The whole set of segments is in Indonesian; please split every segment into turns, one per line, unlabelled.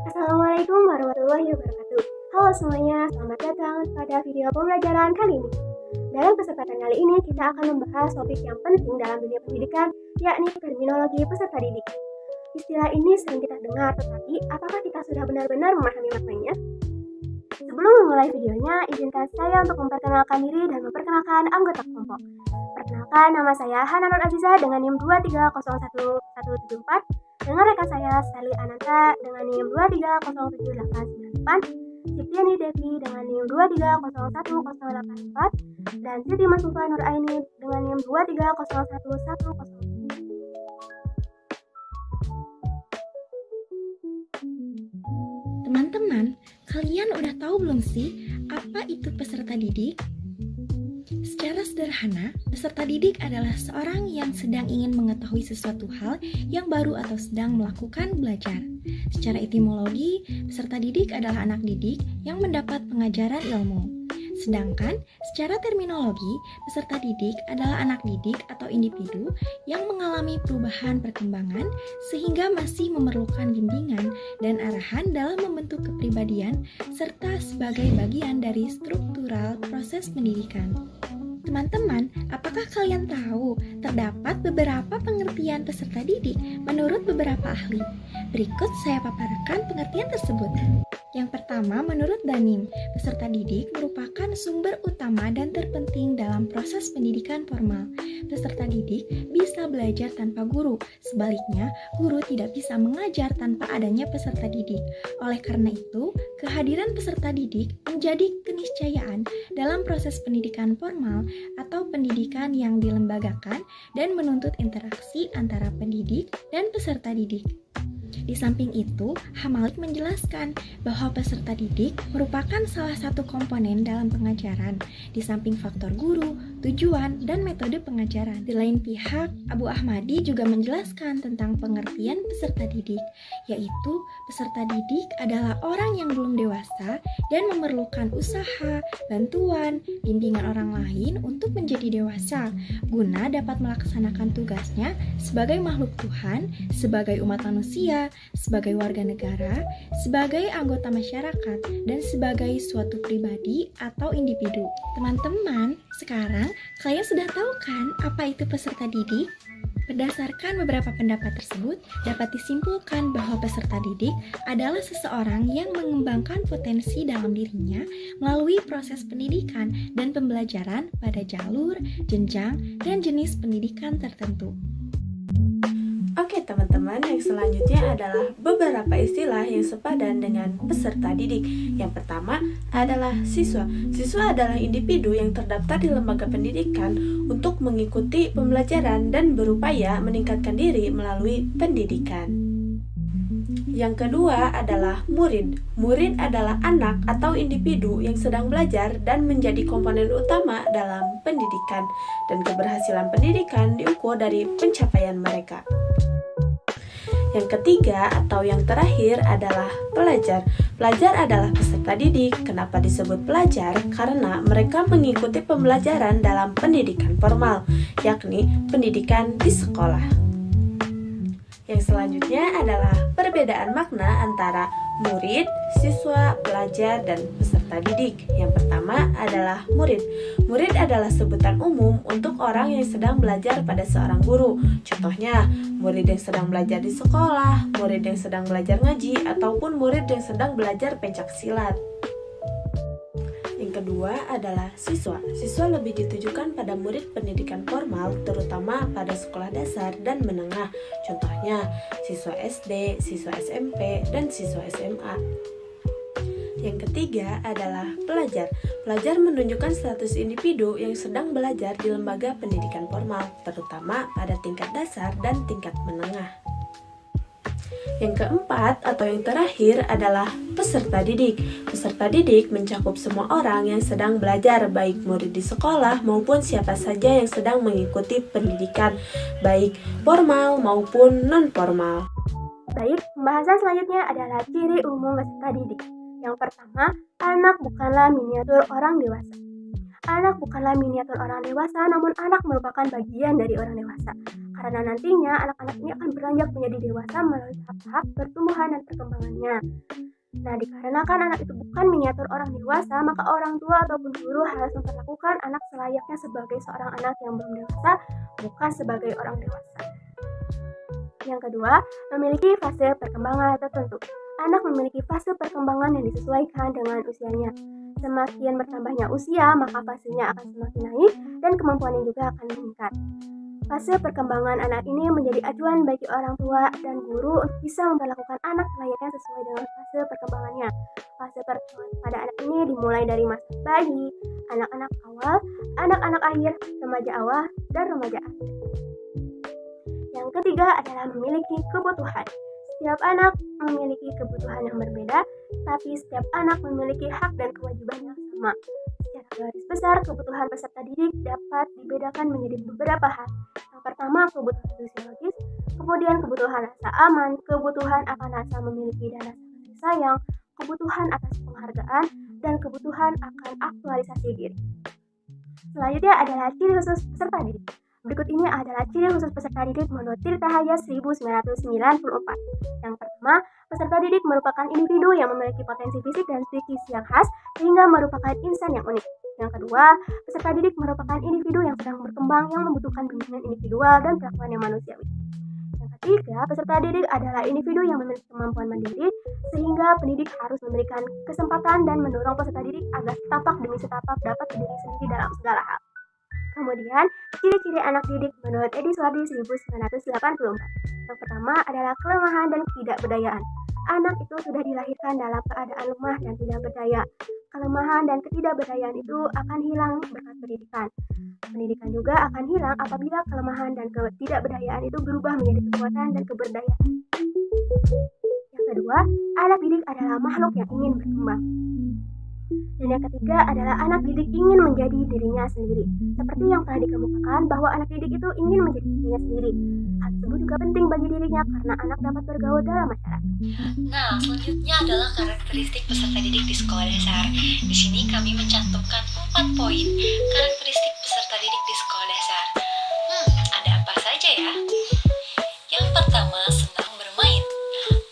Assalamualaikum warahmatullahi wabarakatuh. Halo semuanya, selamat datang pada video pembelajaran kali ini. Dalam kesempatan kali ini kita akan membahas topik yang penting dalam dunia pendidikan, yakni terminologi peserta didik. Istilah ini sering kita dengar, tetapi apakah kita sudah benar-benar memahami maknanya? Sebelum memulai videonya, izinkan saya untuk memperkenalkan diri dan memperkenalkan anggota kelompok. Perkenalkan, nama saya Hana Nur Aziza dengan NIM 2301174, dengan rekan saya Sally Ananta dengan NIM 2307898, Siptiani Devi dengan NIM 2301084, dan Siti Masufa Nur Aini dengan NIM 2301107.
Teman-teman, kalian udah tahu belum sih apa itu peserta didik? Secara sederhana, peserta didik adalah seorang yang sedang ingin mengetahui sesuatu hal yang baru atau sedang melakukan belajar. Secara etimologi, peserta didik adalah anak didik yang mendapat pengajaran ilmu. Sedangkan secara terminologi, peserta didik adalah anak didik atau individu yang mengalami perubahan perkembangan sehingga masih memerlukan bimbingan dan arahan dalam membentuk kepribadian serta sebagai bagian dari struktural proses pendidikan. Teman-teman, apakah kalian tahu terdapat beberapa pengertian peserta didik menurut beberapa ahli? Berikut saya paparkan pengertian tersebut. Yang pertama, menurut Danim, peserta didik merupakan sumber utama dan terpenting dalam proses pendidikan formal. Peserta didik bisa belajar tanpa guru, sebaliknya guru tidak bisa mengajar tanpa adanya peserta didik. Oleh karena itu, kehadiran peserta didik menjadi keniscayaan dalam proses pendidikan formal atau pendidikan yang dilembagakan dan menuntut interaksi antara pendidik dan peserta didik. Di samping itu, Hamalik menjelaskan bahwa peserta didik merupakan salah satu komponen dalam pengajaran, di samping faktor guru, tujuan, dan metode pengajaran. Di lain pihak, Abu Ahmadi juga menjelaskan tentang pengertian peserta didik, yaitu peserta didik adalah orang yang belum dewasa dan memerlukan usaha, bantuan, bimbingan orang lain untuk menjadi dewasa, guna dapat melaksanakan tugasnya sebagai makhluk Tuhan, sebagai umat manusia, sebagai warga negara, sebagai anggota masyarakat, dan sebagai suatu pribadi atau individu. Teman-teman, sekarang kalian sudah tahu kan apa itu peserta didik? Berdasarkan beberapa pendapat tersebut, dapat disimpulkan bahwa peserta didik adalah seseorang yang mengembangkan potensi dalam dirinya melalui proses pendidikan dan pembelajaran pada jalur, jenjang, dan jenis pendidikan tertentu.
Oke teman-teman, yang selanjutnya adalah beberapa istilah yang sepadan dengan peserta didik. Yang pertama adalah siswa. Siswa adalah individu yang terdaftar di lembaga pendidikan untuk mengikuti pembelajaran dan berupaya meningkatkan diri melalui pendidikan. Yang kedua adalah murid. Murid adalah anak atau individu yang sedang belajar dan menjadi komponen utama dalam pendidikan, dan keberhasilan pendidikan diukur dari pencapaian mereka. Yang ketiga atau yang terakhir adalah pelajar. Pelajar adalah peserta didik. Kenapa disebut pelajar? Karena mereka mengikuti pembelajaran dalam pendidikan formal, yakni pendidikan di sekolah. Yang selanjutnya adalah perbedaan makna antara murid, siswa, pelajar, dan peserta didik. Yang pertama adalah murid. Murid adalah sebutan umum untuk orang yang sedang belajar pada seorang guru. Contohnya, murid yang sedang belajar di sekolah, murid yang sedang belajar ngaji, ataupun murid yang sedang belajar pencak silat. Yang kedua adalah siswa. Siswa lebih ditujukan pada murid pendidikan formal, terutama pada sekolah dasar dan menengah. Contohnya, siswa SD, siswa SMP, dan siswa SMA. Yang ketiga adalah pelajar. Pelajar menunjukkan status individu yang sedang belajar di lembaga pendidikan formal, terutama pada tingkat dasar dan tingkat menengah. Yang keempat atau yang terakhir adalah peserta didik. Peserta didik mencakup semua orang yang sedang belajar, baik murid di sekolah maupun siapa saja yang sedang mengikuti pendidikan, baik formal maupun non-formal.
Baik, pembahasan selanjutnya adalah ciri umum peserta didik. Yang pertama, anak bukanlah miniatur orang dewasa. Anak bukanlah miniatur orang dewasa, namun anak merupakan bagian dari orang dewasa. karena nantinya anak-anak ini akan beranjak menjadi dewasa melalui tahap-tahap pertumbuhan dan perkembangannya. Nah, dikarenakan anak itu bukan miniatur orang dewasa, maka orang tua ataupun guru harus memperlakukan anak selayaknya sebagai seorang anak yang belum dewasa, bukan sebagai orang dewasa. Yang kedua, memiliki fase perkembangan tertentu. Anak memiliki fase perkembangan yang disesuaikan dengan usianya. Semakin bertambahnya usia, maka fasenya akan semakin naik dan kemampuannya juga akan meningkat. Fase perkembangan anak ini menjadi acuan bagi orang tua dan guru untuk bisa memperlakukan anak selayaknya sesuai dengan fase perkembangannya. Fase perkembangan pada anak ini dimulai dari masa bayi, anak-anak awal, anak-anak akhir, remaja awal, dan remaja akhir. Yang ketiga adalah memiliki kebutuhan. Setiap anak memiliki kebutuhan yang berbeda, tapi setiap anak memiliki hak dan kewajiban yang sama. Secara garis besar, kebutuhan peserta didik dapat dibedakan menjadi beberapa hal. Yang pertama, kebutuhan fisiologis, kemudian kebutuhan rasa aman, kebutuhan akan rasa memiliki dan rasa kasih sayang, kebutuhan atas penghargaan, dan kebutuhan akan aktualisasi diri. Selanjutnya adalah ciri khusus peserta didik. Berikut ini adalah ciri khusus peserta didik menurut Tirta Hayat 1994. Yang pertama, peserta didik merupakan individu yang memiliki potensi fisik dan psikis yang khas sehingga merupakan insan yang unik. Yang kedua, peserta didik merupakan individu yang sedang berkembang yang membutuhkan bimbingan individual dan perlakuan yang manusiawi. Yang ketiga, peserta didik adalah individu yang memiliki kemampuan mandiri sehingga pendidik harus memberikan kesempatan dan mendorong peserta didik agar setapak demi setapak dapat berdiri sendiri dalam segala hal. Kemudian, ciri-ciri anak didik menurut Edi Suwardi 1984. Yang pertama adalah kelemahan dan ketidakberdayaan. Anak itu sudah dilahirkan dalam keadaan lemah dan tidak berdaya. Kelemahan dan ketidakberdayaan itu akan hilang berkat pendidikan. Pendidikan juga akan hilang apabila kelemahan dan ketidakberdayaan itu berubah menjadi kekuatan dan keberdayaan. Yang kedua, anak didik adalah makhluk yang ingin berkembang. Dan yang ketiga adalah anak didik ingin menjadi dirinya sendiri. Seperti yang telah dikemukakan bahwa anak didik itu ingin menjadi dirinya sendiri. Hal tersebut juga penting bagi dirinya karena anak dapat bergaul dalam masyarakat.
Nah, selanjutnya adalah karakteristik peserta didik di sekolah dasar. Di sini kami mencantumkan 4 poin karakteristik peserta didik di sekolah dasar. Ada apa saja ya? Yang pertama, senang bermain.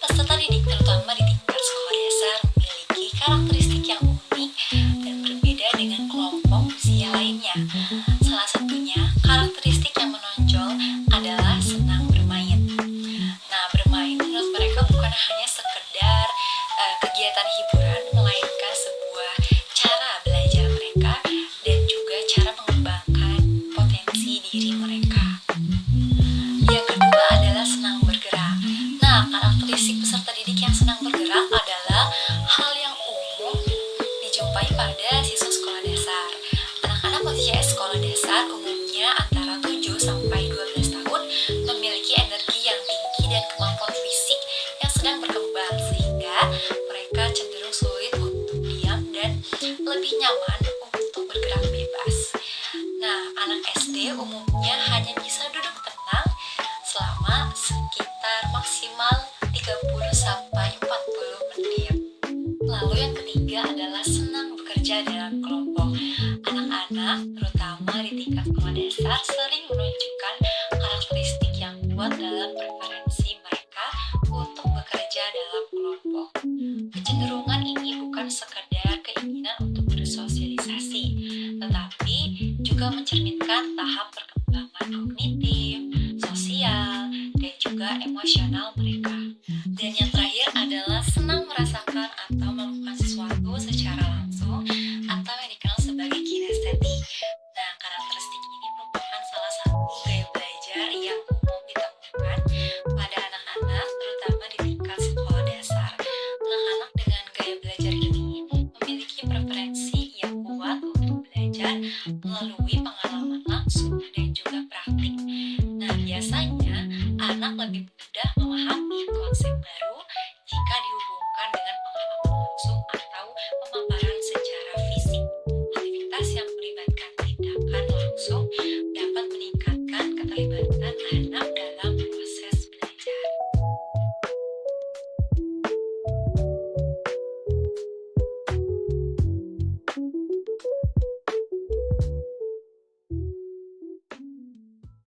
Peserta didik terutama di tingkat sekolah dasar memiliki karakteristik yang unik dan berbeda dengan kelompok usia lainnya. Salah satunya, karakteristik yang menonjol adalah senang bermain. Nah, bermain menurut mereka bukan hanya sekedar kegiatan hiburan, melainkan sebuah cara belajar mereka dan juga cara mengembangkan potensi diri mereka. Yang kedua adalah senang bergerak. Nah, karakteristik peserta didik yang senang bergerak adalah hal yang umum dijumpai pada siswa sekolah dasar. Anak-anak usia sekolah dasar umumnya antara 7 sampai 12 tahun memiliki energi yang tinggi dan kemampuan fisik yang sedang berkembang sehingga mereka cenderung sulit untuk diam dan lebih nyaman untuk bergerak bebas. Nah, anak SD umumnya hanya bisa duduk tenang selama sekitar maksimal 30 sampai 40 menit. Lalu yang ketiga adalah senang bekerja dalam kelompok. Anak-anak, terutama di tingkat sekolah dasar, sering menunjukkan karakteristik yang kuat dalam preferensi mereka untuk bekerja dalam kelompok. Kecenderungan ini bukan sekadar keinginan untuk bersosialisasi, tetapi juga mencerminkan tahap perkembangan kognitif, sosial, dan juga emosional mereka. Dan yang terakhir adalah senang merasakan atau melakukan sesuatu secara langsung atau yang dikenal sebagai kinestetik. Nah, karakteristik ini merupakan salah satu gaya belajar yang umum ditemukan pada anak-anak, terutama di tingkat sekolah dasar. Anak-anak dengan gaya belajar ini memiliki preferensi yang kuat untuk belajar melalui pengalaman langsung dan juga praktik. Nah, biasanya anak lebih mudah memahami konsep baru jika dihubungkan dengan pengalaman